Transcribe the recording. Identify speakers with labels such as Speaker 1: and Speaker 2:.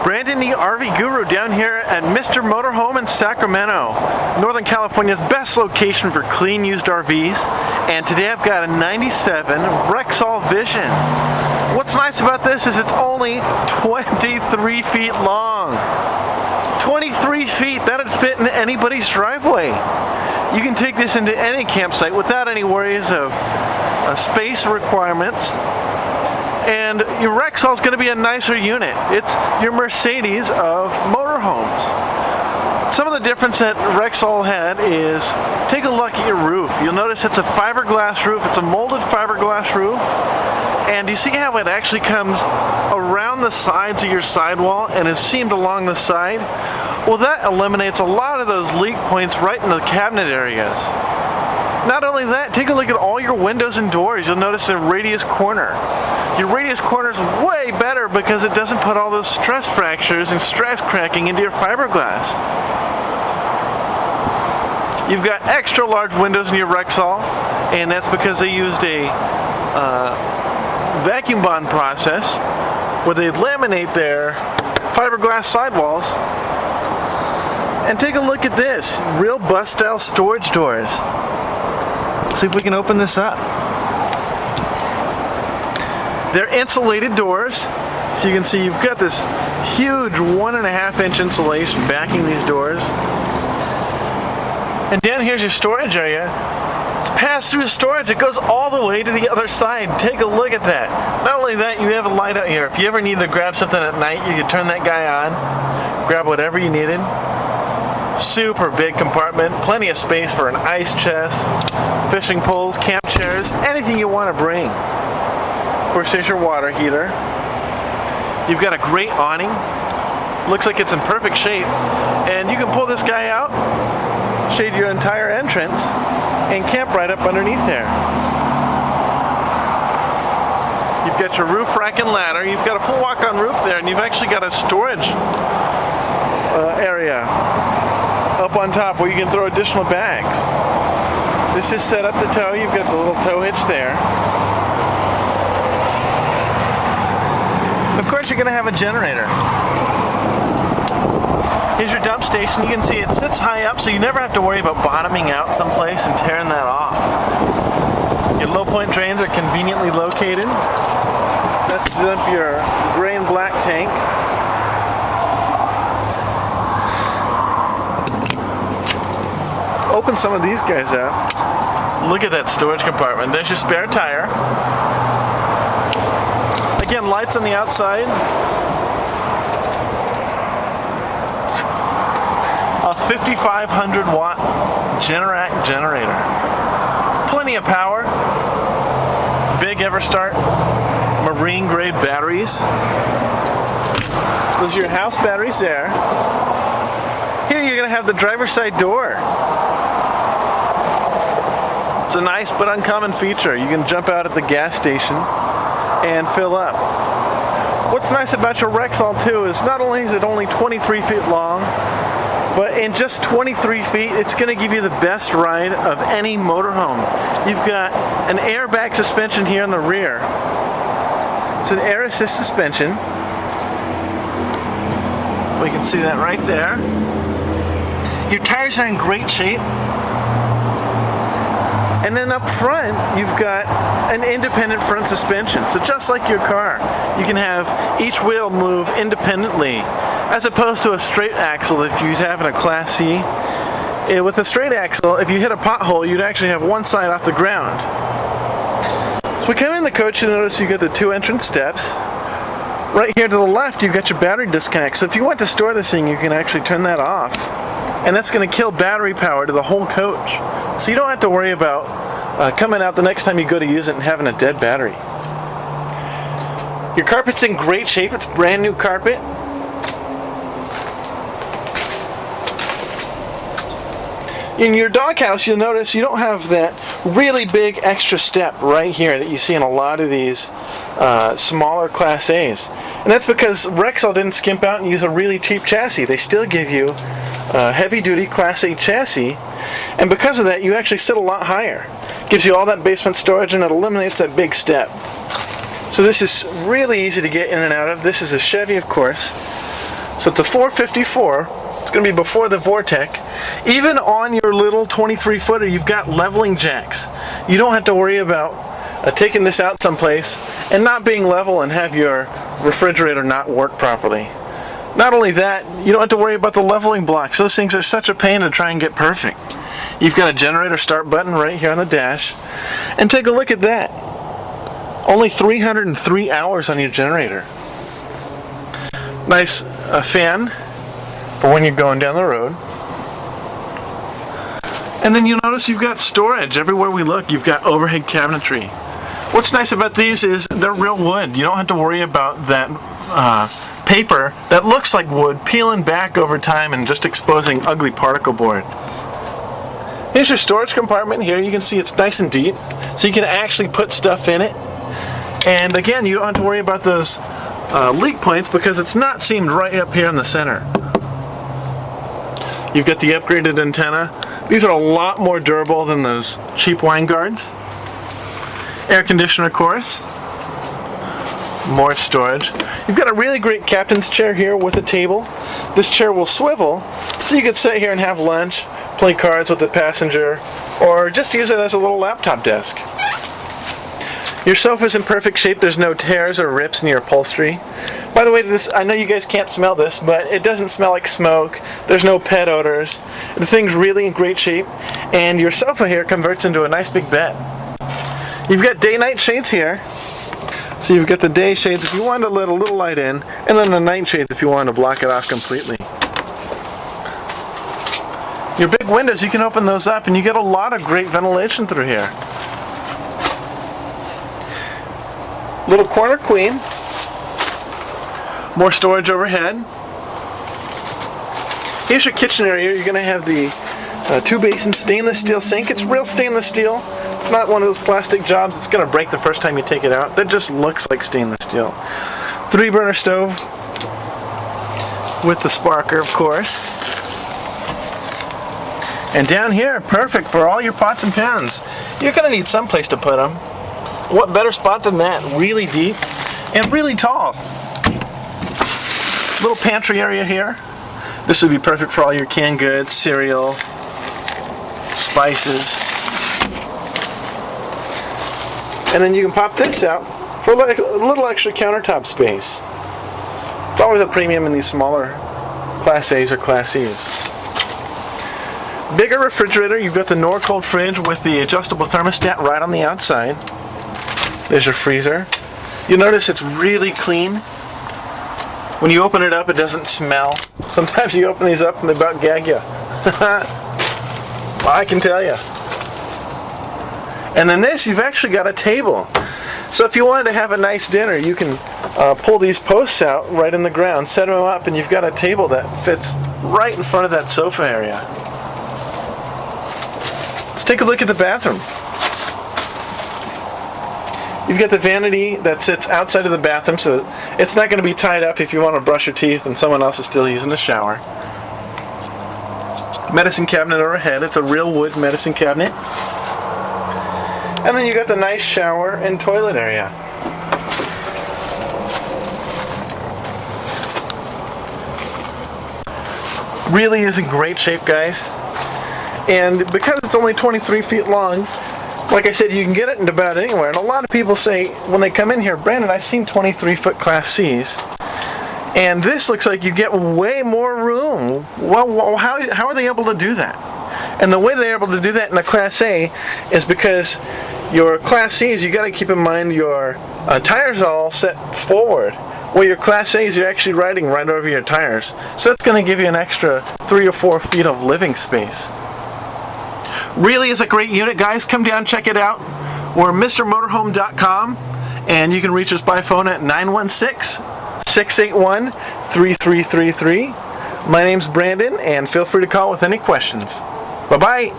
Speaker 1: Brandon, the RV Guru, down here at Mr. Motorhome in Sacramento, Northern California's best location for clean used RVs. And today I've got a 97 Rexhall Vision. What's nice about this is it's only 23 feet long. 23 feet, that'd fit in anybody's driveway. You can take this into any campsite without any worries of space requirements. And your Rexhall is going to be a nicer unit. It's your Mercedes of motorhomes. Some of the difference that Rexhall had is, take a look at your roof. You'll notice it's a fiberglass roof. It's a molded fiberglass roof. And you see how it actually comes around the sides of your sidewall and is seamed along the side? Well, that eliminates a lot of those leak points right in the cabinet areas. Not only that, take a look at all your windows and doors. You'll notice the radius corner. Your radius corner is way better because it doesn't put all those stress fractures and stress cracking into your fiberglass. You've got extra large windows in your Rexhall, and that's because they used a vacuum bond process where they laminate their fiberglass sidewalls. And take a look at this, real bus style storage doors. See if we can open this up. They're insulated doors, so you can see you've got this huge 1.5 inch insulation backing these doors. And down here's your storage area. It's pass-through storage. It goes all the way to the other side. Take a look at that. Not only that, you have a light out here. If you ever need to grab something at night, you can turn that guy on, grab whatever you needed. Super big compartment, plenty of space for an ice chest, fishing poles, camp chairs, anything you want to bring. Of course, there's your water heater. You've got a great awning. Looks like it's in perfect shape. And you can pull this guy out, shade your entire entrance, and camp right up underneath there. You've got your roof rack and ladder. You've got a full walk-on roof there, and you've actually got a storage area up on top where you can throw additional bags. This is set up to tow. You've got the little tow hitch there. Of course, you're going to have a generator. Here's your dump station. You can see it sits high up, so you never have to worry about bottoming out someplace and tearing that off. Your low point drains are conveniently located. That's up your gray and black tank. Open some of these guys out. Look at that storage compartment. There's your spare tire. Again, lights on the outside. A 5,500 watt Generac generator. Plenty of power. Big Everstart marine grade batteries. Those are your house batteries there. Here you're going to have the driver's side door. It's a nice but uncommon feature. You can jump out at the gas station and fill up. What's nice about your Rexhall too is not only is it only 23 feet long, but in just 23 feet, it's going to give you the best ride of any motorhome. You've got an airbag suspension here in the rear. It's an air assist suspension. We can see that right there. Your tires are in great shape. And then up front, you've got an independent front suspension. So just like your car, you can have each wheel move independently, as opposed to a straight axle that you'd have in a Class C. With a straight axle, if you hit a pothole, you'd actually have one side off the ground. So we come in the coach, you notice you've got the 2 entrance steps. Right here to the left, you've got your battery disconnect. So if you want to store this thing, you can actually turn that off. And that's going to kill battery power to the whole coach. So you don't have to worry about coming out the next time you go to use it and having a dead battery. Your carpet's in great shape. It's brand new carpet. In your doghouse, you'll notice you don't have that really big extra step right here that you see in a lot of these smaller Class A's. And that's because Rexhall didn't skimp out and use a really cheap chassis. They still give you heavy-duty Class A chassis, and because of that, you actually sit a lot higher. Gives you all that basement storage, and it eliminates that big step. So this is really easy to get in and out of. This is a Chevy, of course. So it's a 454. It's going to be before the Vortec. Even on your little 23 footer, you've got leveling jacks. You don't have to worry about taking this out someplace and not being level and have your refrigerator not work properly. Not only that, you don't have to worry about the leveling blocks. Those things are such a pain to try and get perfect. You've got a generator start button right here on the dash. And take a look at that. Only 303 hours on your generator. Nice fan for when you're going down the road. And then you'll notice you've got storage everywhere we look. You've got overhead cabinetry. What's nice about these is they're real wood. You don't have to worry about that paper that looks like wood peeling back over time and just exposing ugly particle board. Here's your storage compartment here. You can see it's nice and deep, so you can actually put stuff in it. And again, you don't have to worry about those leak points because it's not seamed right up here in the center. You've got the upgraded antenna. These are a lot more durable than those cheap wine guards. Air conditioner, of course. More storage. You've got a really great captain's chair here with a table. This chair will swivel, so you could sit here and have lunch, play cards with the passenger, or just use it as a little laptop desk. Your sofa's in perfect shape. There's no tears or rips in your upholstery. By the way, I know you guys can't smell this, but it doesn't smell like smoke. There's no pet odors. The thing's really in great shape, and your sofa here converts into a nice big bed. You've got day-night shades here. So you've got the day shades if you want to let a little light in, and then the night shades if you want to block it off completely. Your big windows, you can open those up, and you get a lot of great ventilation through here. Little corner queen. More storage overhead. Here's your kitchen area. You're going to have the 2-basin stainless steel sink. It's real stainless steel. It's not one of those plastic jobs that's going to break the first time you take it out. That just looks like stainless steel. 3-burner stove with the sparker, of course. And down here, perfect for all your pots and pans. You're going to need some place to put them. What better spot than that? Really deep and really tall. Little pantry area here. This would be perfect for all your canned goods, cereal, spices. And then you can pop this out for like a little extra countertop space. It's always a premium in these smaller Class A's or Class C's. Bigger refrigerator. You've got the Norcold fridge with the adjustable thermostat right on the outside. There's your freezer. You'll notice it's really clean. When you open it up, it doesn't smell. Sometimes you open these up and they about gag you. I can tell you. And then this, you've actually got a table. So if you wanted to have a nice dinner, you can pull these posts out right in the ground, set them up, and you've got a table that fits right in front of that sofa area. Let's take a look at the bathroom. You've got the vanity that sits outside of the bathroom, so it's not going to be tied up if you want to brush your teeth and someone else is still using the shower. Medicine cabinet overhead. It's a real wood medicine cabinet. And then you got the nice shower and toilet area. Really is in great shape, guys. And because it's only 23 feet long, like I said, you can get it in about anywhere. And a lot of people say when they come in here, Brandon, I've seen 23-foot Class C's. And this looks like you get way more room. Well, how are they able to do that? And the way they're able to do that in a Class A is because your Class C's, you got to keep in mind your tires are all set forward. Well, your Class A's, you're actually riding right over your tires. So that's going to give you an extra 3 or 4 feet of living space. Really is a great unit, guys. Come down, check it out. We're MrMotorhome.com, and you can reach us by phone at 916-681-3333. My name's Brandon, and feel free to call with any questions. Bye-bye.